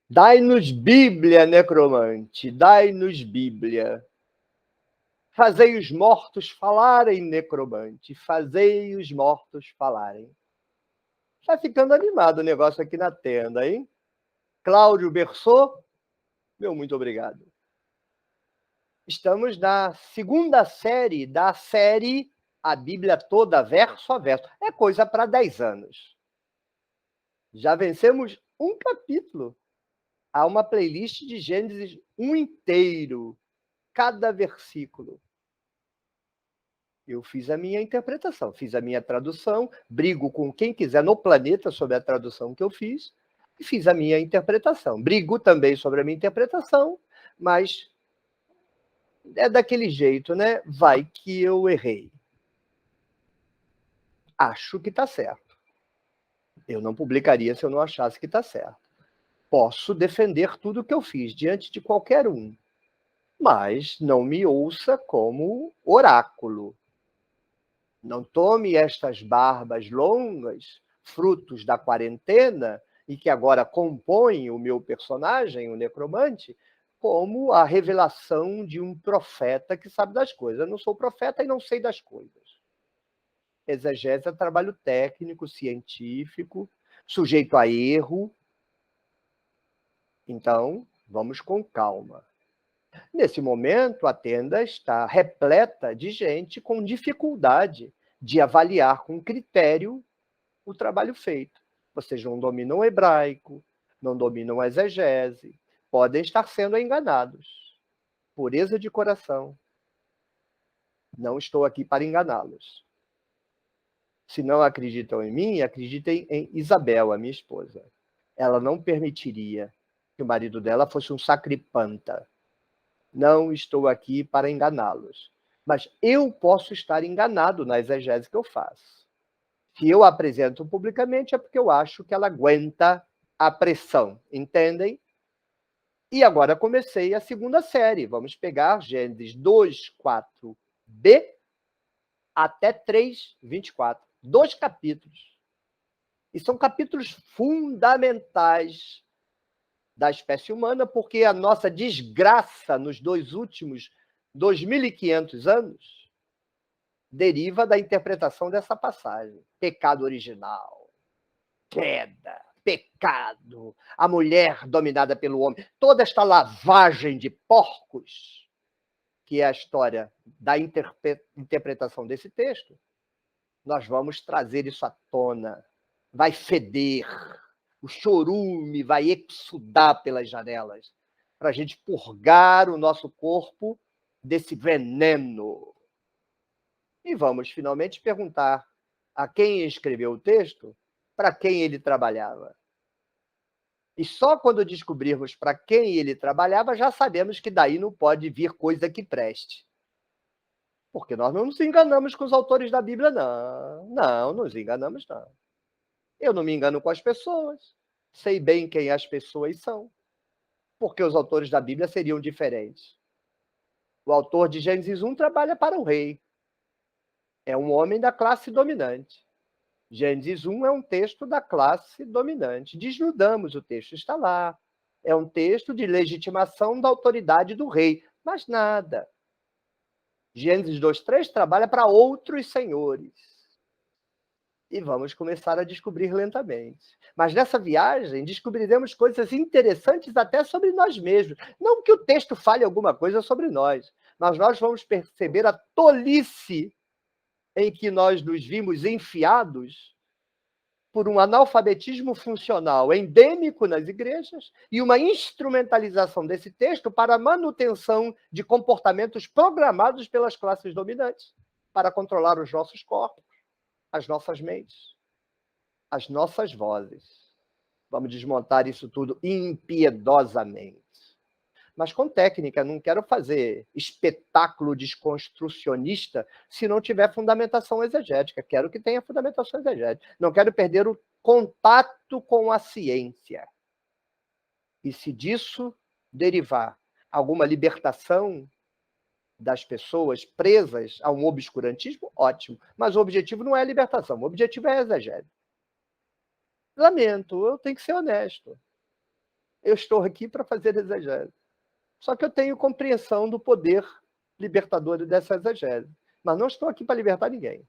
Dai-nos Bíblia, necromante, dai-nos Bíblia. Fazei os mortos falarem, necromante, fazei os mortos falarem. Está ficando animado o negócio aqui na tenda, hein? Cláudio Bersot, meu muito obrigado. Estamos na segunda série da série A Bíblia Toda, verso a verso. É coisa para 10 anos. Já vencemos um capítulo. Há uma playlist de Gênesis um inteiro, cada versículo. Eu fiz a minha interpretação, fiz a minha tradução, brigo com quem quiser no planeta sobre a tradução que eu fiz, e fiz a minha interpretação. Brigo também sobre a minha interpretação, mas é daquele jeito, né? Vai que eu errei. Acho que está certo. Eu não publicaria se eu não achasse que está certo. Posso defender tudo que eu fiz diante de qualquer um, mas não me ouça como oráculo. Não tome estas barbas longas, frutos da quarentena, e que agora compõem o meu personagem, o necromante, como a revelação de um profeta que sabe das coisas. Eu não sou profeta e não sei das coisas. Exegese é trabalho técnico, científico, sujeito a erro. Então, vamos com calma. Nesse momento, a tenda está repleta de gente com dificuldade de avaliar com critério o trabalho feito. Vocês não dominam o hebraico, não dominam a exegese, podem estar sendo enganados. Pureza de coração. Não estou aqui para enganá-los. Se não acreditam em mim, acreditem em Isabel, a minha esposa. Ela não permitiria que o marido dela fosse um sacripanta. Não estou aqui para enganá-los. Mas eu posso estar enganado na exegese que eu faço. Se eu apresento publicamente é porque eu acho que ela aguenta a pressão, entendem? E agora comecei a segunda série. Vamos pegar Gênesis 2, 4b até 3, 24. 2 capítulos. E são capítulos fundamentais da espécie humana, porque a nossa desgraça nos 2 últimos 2.500 anos deriva da interpretação dessa passagem. Pecado original, queda, pecado, a mulher dominada pelo homem, toda esta lavagem de porcos, que é a história da interpretação desse texto, nós vamos trazer isso à tona. Vai feder, o chorume vai exudar pelas janelas, para a gente purgar o nosso corpo desse veneno. E vamos finalmente perguntar a quem escreveu o texto, para quem ele trabalhava. E só quando descobrirmos para quem ele trabalhava, já sabemos que daí não pode vir coisa que preste. Porque nós não nos enganamos com os autores da Bíblia, não. Não nos enganamos, não. Eu não me engano com as pessoas. Sei bem quem as pessoas são. Porque os autores da Bíblia seriam diferentes. O autor de Gênesis 1 trabalha para o rei. É um homem da classe dominante. Gênesis 1 é um texto da classe dominante. Desnudamos, o texto está lá. É um texto de legitimação da autoridade do rei. Mas nada. Gênesis 2:3 trabalha para outros senhores. E vamos começar a descobrir lentamente. Mas nessa viagem, descobriremos coisas interessantes até sobre nós mesmos. Não que o texto fale alguma coisa sobre nós, mas nós vamos perceber a tolice em que nós nos vimos enfiados por um analfabetismo funcional endêmico nas igrejas e uma instrumentalização desse texto para a manutenção de comportamentos programados pelas classes dominantes para controlar os nossos corpos, as nossas mentes, as nossas vozes. Vamos desmontar isso tudo impiedosamente. Mas com técnica, não quero fazer espetáculo desconstrucionista se não tiver fundamentação exegética. Quero que tenha fundamentação exegética. Não quero perder o contato com a ciência. E se disso derivar alguma libertação das pessoas presas a um obscurantismo, ótimo. Mas o objetivo não é a libertação, o objetivo é a exegese. Lamento, eu tenho que ser honesto. eu estou aqui para fazer exegese. Só que eu tenho compreensão do poder libertador dessa exegese. Mas não estou aqui para libertar ninguém.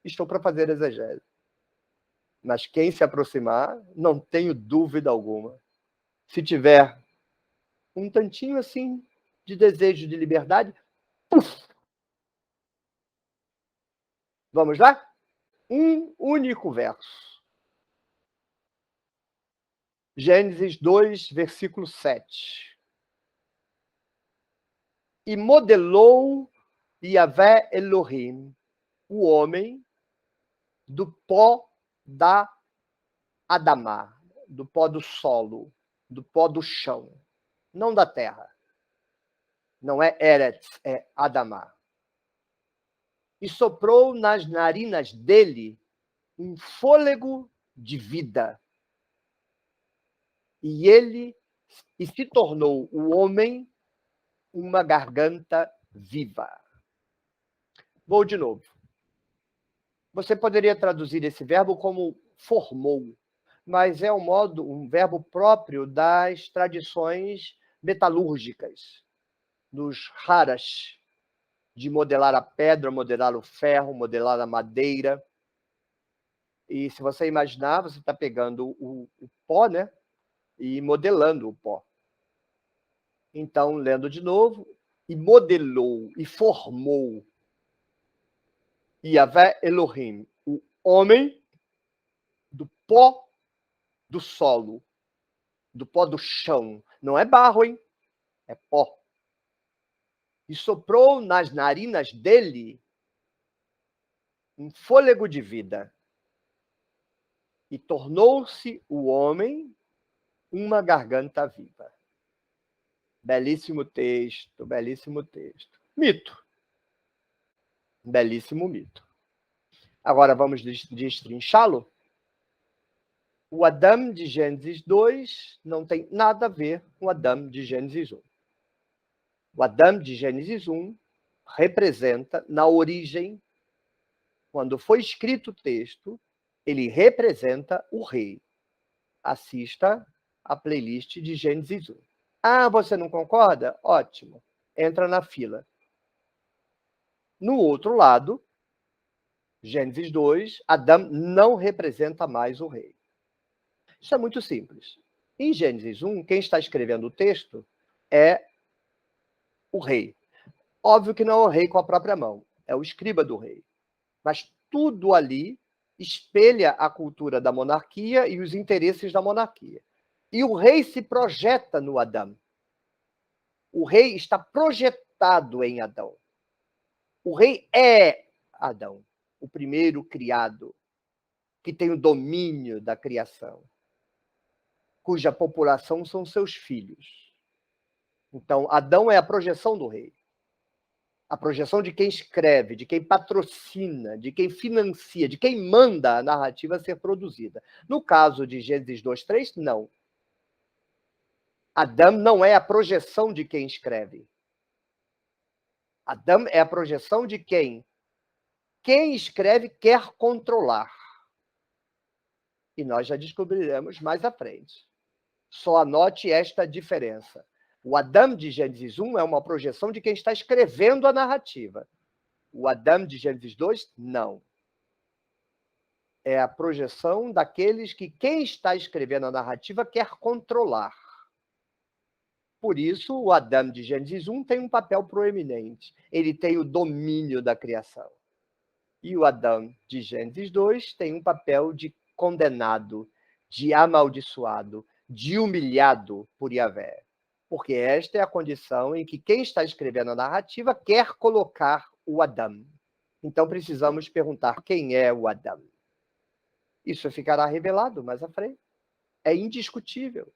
Estou para fazer exegese. Mas quem se aproximar, não tenho dúvida alguma. Se tiver um tantinho assim de desejo de liberdade, puf! Vamos lá? Um único verso. Gênesis 2, versículo 7. E modelou Yahvé Elohim, o homem, do pó da Adamá, do pó do solo, do pó do chão, não da terra. Não é Eretz, é Adamá. E soprou nas narinas dele um fôlego de vida. E se tornou o homem uma garganta viva. Vou de novo. Você poderia traduzir esse verbo como formou, mas é um verbo próprio das tradições metalúrgicas, dos raras, de modelar a pedra, modelar o ferro, modelar a madeira. E se você imaginar, você está pegando o pó, né? E modelando o pó. Então, lendo de novo, e modelou, e formou Yahvé Elohim, o homem do pó do solo, do pó do chão. Não é barro, hein? É pó. E soprou nas narinas dele um fôlego de vida. E tornou-se o homem uma garganta viva. Belíssimo texto, belíssimo texto. Mito. Belíssimo mito. Agora vamos destrinchá-lo. O Adão de Gênesis 2 não tem nada a ver com o Adão de Gênesis 1. O Adão de Gênesis 1 representa, na origem, quando foi escrito o texto, ele representa o rei. Assista a playlist de Gênesis 1. Ah, você não concorda? Ótimo. Entra na fila. No outro lado, Gênesis 2, Adão não representa mais o rei. Isso é muito simples. Em Gênesis 1, quem está escrevendo o texto é o rei. Óbvio que não é o rei com a própria mão, é o escriba do rei. Mas tudo ali espelha a cultura da monarquia e os interesses da monarquia. E o rei se projeta no Adão. O rei está projetado em Adão. O rei é Adão, o primeiro criado, que tem o domínio da criação, cuja população são seus filhos. Então, Adão é a projeção do rei. A projeção de quem escreve, de quem patrocina, de quem financia, de quem manda a narrativa ser produzida. No caso de Gênesis 2:3, não. Adão não é a projeção de quem escreve. Adão é a projeção de quem escreve quer controlar. E nós já descobriremos mais à frente. Só anote esta diferença. O Adão de Gênesis 1 é uma projeção de quem está escrevendo a narrativa. O Adão de Gênesis 2, não. É a projeção daqueles que quem está escrevendo a narrativa quer controlar. Por isso, o Adão de Gênesis 1 tem um papel proeminente. Ele tem o domínio da criação. E o Adão de Gênesis 2 tem um papel de condenado, de amaldiçoado, de humilhado por Yahvé. Porque esta é a condição em que quem está escrevendo a narrativa quer colocar o Adão. Então precisamos perguntar quem é o Adão. Isso ficará revelado mais à frente. É indiscutível.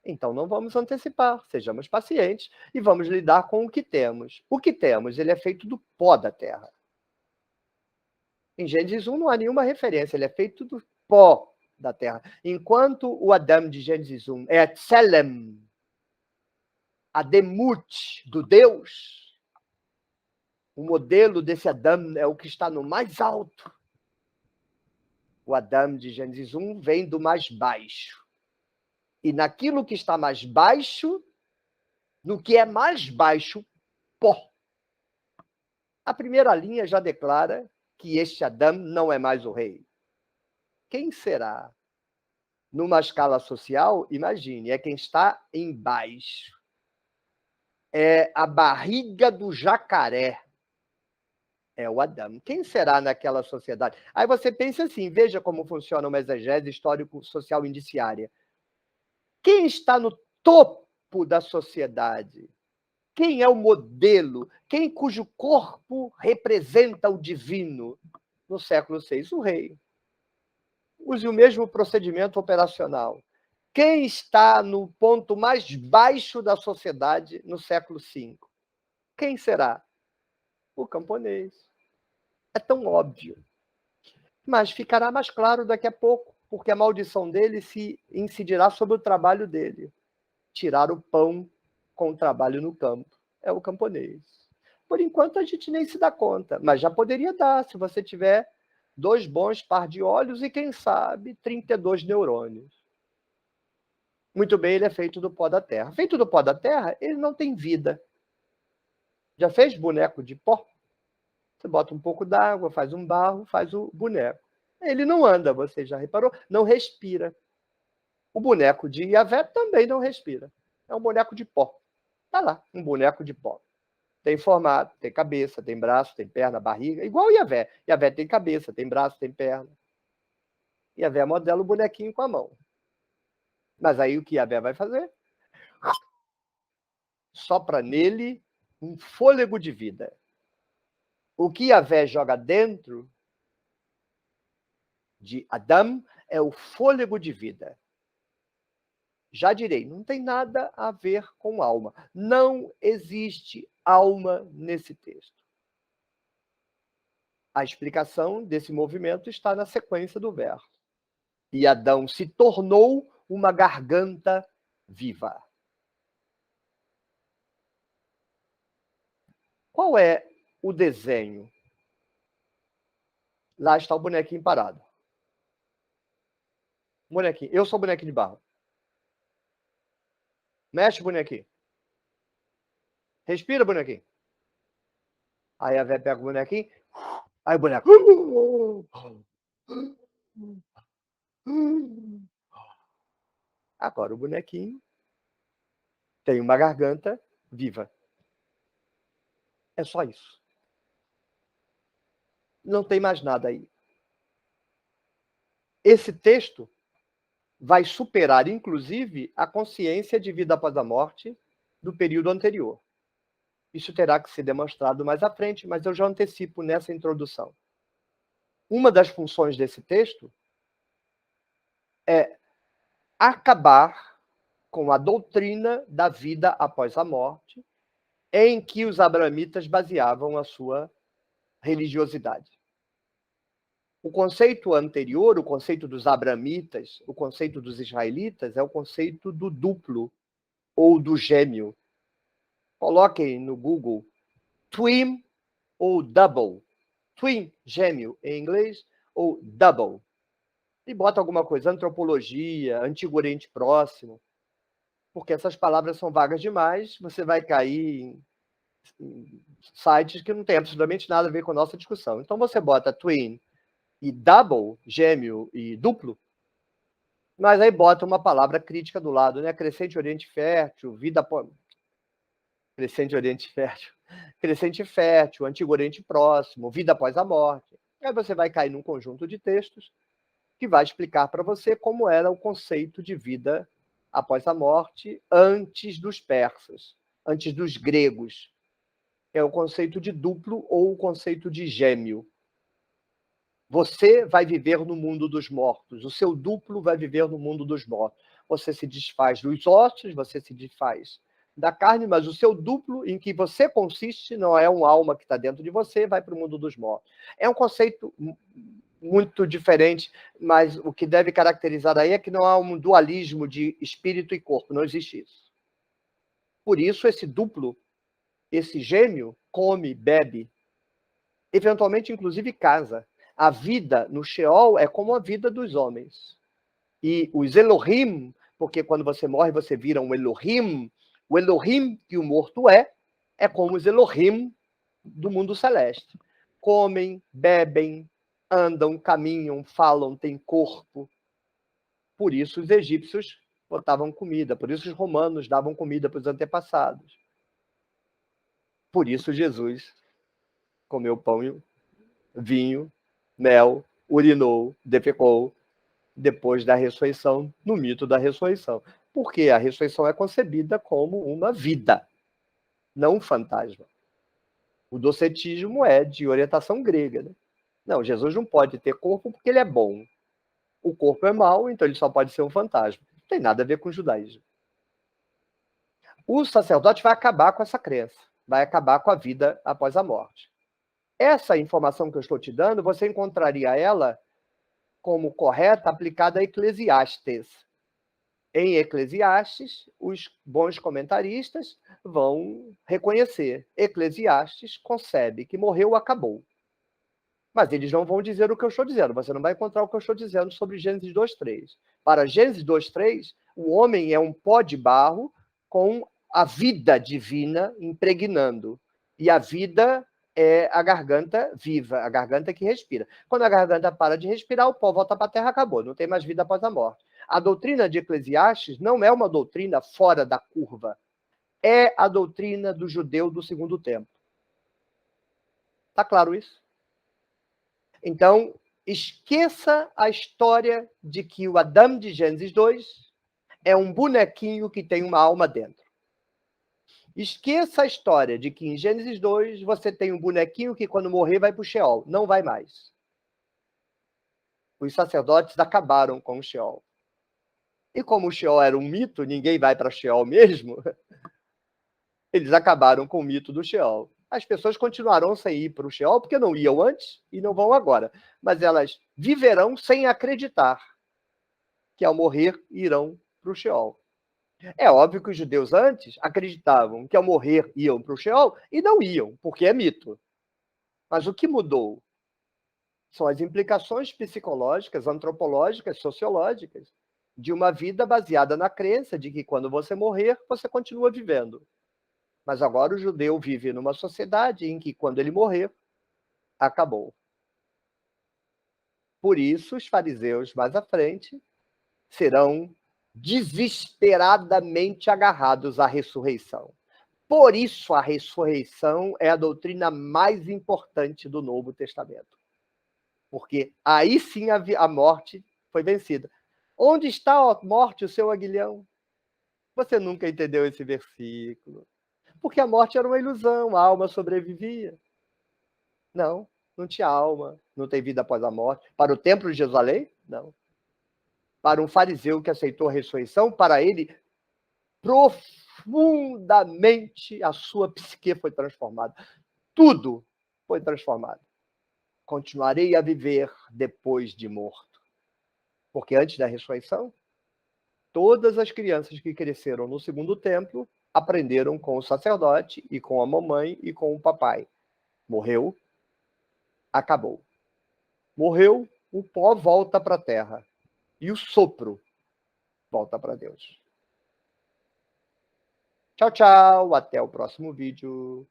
Então não vamos antecipar, sejamos pacientes e vamos lidar com o que temos. O que temos, ele é feito do pó da terra. Em Gênesis 1 não há nenhuma referência, ele é feito do pó da terra. Enquanto o Adão de Gênesis 1 é a Tselem, a Demut do Deus, o modelo desse Adão é o que está no mais alto. O Adão de Gênesis 1 vem do mais baixo. E naquilo que está mais baixo, no que é mais baixo, pó. A primeira linha já declara que este Adão não é mais o rei. Quem será? Numa escala social, imagine, é quem está embaixo. É a barriga do jacaré. É o Adão. Quem será naquela sociedade? Aí você pensa assim, veja como funciona uma exegese histórico-social indiciária. Quem está no topo da sociedade? Quem é o modelo? Quem cujo corpo representa o divino? No século VI, o rei. Use o mesmo procedimento operacional. Quem está no ponto mais baixo da sociedade no século V? Quem será? O camponês. É tão óbvio. Mas ficará mais claro daqui a pouco, porque a maldição dele se incidirá sobre o trabalho dele. Tirar o pão com o trabalho no campo. É o camponês. Por enquanto, a gente nem se dá conta, mas já poderia dar, se você tiver 2 bons par de olhos e, quem sabe, 32 neurônios. Muito bem, ele é feito do pó da terra. Feito do pó da terra, ele não tem vida. Já fez boneco de pó? Você bota um pouco d'água, faz um barro, faz o boneco. Ele não anda, você já reparou? Não respira. O boneco de Yahvé também não respira. É um boneco de pó. Está lá, um boneco de pó. Tem formato, tem cabeça, tem braço, tem perna, barriga, igual o Yahvé. Yahvé tem cabeça, tem braço, tem perna. Yahvé modela o bonequinho com a mão. Mas aí o que Yahvé vai fazer? Sopra nele um fôlego de vida. O que Yahvé joga dentro de Adão é o fôlego de vida. Já direi, não tem nada a ver com alma. Não existe alma nesse texto. A explicação desse movimento está na sequência do verso. E Adão se tornou uma garganta viva. Qual é o desenho? Lá está o bonequinho parado. Bonequinho. Eu sou o bonequinho de barro. Mexe, bonequinho. Respira, bonequinho. Aí a véia pega o bonequinho. Aí o boneco. Agora o bonequinho tem uma garganta viva. É só isso. Não tem mais nada aí. Esse texto vai superar, inclusive, a consciência de vida após a morte do período anterior. Isso terá que ser demonstrado mais à frente, mas eu já antecipo nessa introdução. Uma das funções desse texto é acabar com a doutrina da vida após a morte, em que os abramitas baseavam a sua religiosidade. O conceito anterior, o conceito dos abramitas, o conceito dos israelitas, é o conceito do duplo ou do gêmeo. Coloquem no Google twin ou double. Twin, gêmeo em inglês, ou double. E bota alguma coisa, antropologia, Antigo Oriente Próximo, porque essas palavras são vagas demais, você vai cair em sites que não tem absolutamente nada a ver com a nossa discussão. Então você bota twin e double, gêmeo e duplo, mas aí bota uma palavra crítica do lado, né? Crescente Oriente Fértil, vida... Crescente Oriente Fértil. Crescente Fértil, Antigo Oriente Próximo, vida após a morte. Aí você vai cair num conjunto de textos que vai explicar para você como era o conceito de vida após a morte antes dos persas, antes dos gregos. É o conceito de duplo ou o conceito de gêmeo. Você vai viver no mundo dos mortos, o seu duplo vai viver no mundo dos mortos. Você se desfaz dos ossos, você se desfaz da carne, mas o seu duplo, em que você consiste, não é uma alma que está dentro de você, vai para o mundo dos mortos. É um conceito muito diferente, mas o que deve caracterizar aí é que não há um dualismo de espírito e corpo, não existe isso. Por isso, esse duplo, esse gêmeo, come, bebe, eventualmente, inclusive, casa. A vida no Sheol é como a vida dos homens. E os Elohim, porque quando você morre, você vira um Elohim. O Elohim que o morto é como os Elohim do mundo celeste. Comem, bebem, andam, caminham, falam, têm corpo. Por isso os egípcios botavam comida, por isso os romanos davam comida para os antepassados. Por isso Jesus comeu pão, vinho, mel, urinou, defecou, depois da ressurreição, no mito da ressurreição. Porque a ressurreição é concebida como uma vida, não um fantasma. O docetismo é de orientação grega. Né? Não, Jesus não pode ter corpo porque ele é bom. O corpo é mau, então ele só pode ser um fantasma. Não tem nada a ver com o judaísmo. O sacerdote vai acabar com essa crença, vai acabar com a vida após a morte. Essa informação que eu estou te dando, você encontraria ela como correta aplicada a Eclesiastes. Em Eclesiastes, os bons comentaristas vão reconhecer. Eclesiastes concebe que morreu, acabou. Mas eles não vão dizer o que eu estou dizendo. Você não vai encontrar o que eu estou dizendo sobre Gênesis 2:3. Para Gênesis 2:3, o homem é um pó de barro com a vida divina impregnando. E a vida é a garganta viva, a garganta que respira. Quando a garganta para de respirar, o pó volta para a terra, acabou. Não tem mais vida após a morte. A doutrina de Eclesiastes não é uma doutrina fora da curva. É a doutrina do judeu do segundo templo. Está claro isso? Então, esqueça a história de que o Adão de Gênesis 2 é um bonequinho que tem uma alma dentro. Esqueça a história de que em Gênesis 2 você tem um bonequinho que quando morrer vai para o Sheol. Não vai mais. Os sacerdotes acabaram com o Sheol. E como o Sheol era um mito, ninguém vai para Sheol mesmo, eles acabaram com o mito do Sheol. As pessoas continuarão sem ir para o Sheol, porque não iam antes e não vão agora. Mas elas viverão sem acreditar que ao morrer irão para o Sheol. É óbvio que os judeus antes acreditavam que ao morrer iam para o Sheol e não iam, porque é mito. Mas o que mudou são as implicações psicológicas, antropológicas, sociológicas de uma vida baseada na crença de que quando você morrer, você continua vivendo. Mas agora o judeu vive numa sociedade em que quando ele morrer, acabou. Por isso, os fariseus mais à frente serão desesperadamente agarrados à ressurreição. Por isso, a ressurreição é a doutrina mais importante do Novo Testamento. Porque aí sim a morte foi vencida. Onde está a morte, o seu aguilhão? Você nunca entendeu esse versículo. Porque a morte era uma ilusão, a alma sobrevivia. Não, não tinha alma, não tem vida após a morte. Para o templo de Jerusalém? Não. Para um fariseu que aceitou a ressurreição, para ele, profundamente a sua psique foi transformada. Tudo foi transformado. Continuarei a viver depois de morto. Porque antes da ressurreição, todas as crianças que cresceram no segundo templo aprenderam com o sacerdote e com a mamãe e com o papai. Morreu, acabou. Morreu, o pó volta para a terra. E o sopro volta para Deus. Tchau, tchau. Até o próximo vídeo.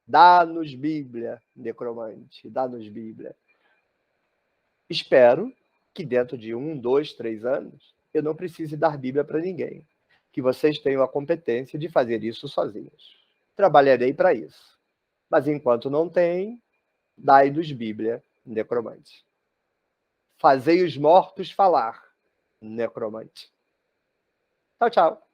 Dá-nos Bíblia, necromante. Dá-nos Bíblia. Espero que dentro de 1, 2, 3 anos eu não precise dar Bíblia para ninguém. Que vocês tenham a competência de fazer isso sozinhos. Trabalharei para isso. Mas enquanto não tem, dai-nos Bíblia, necromante. Fazei os mortos falar, necromante. Tchau, tchau.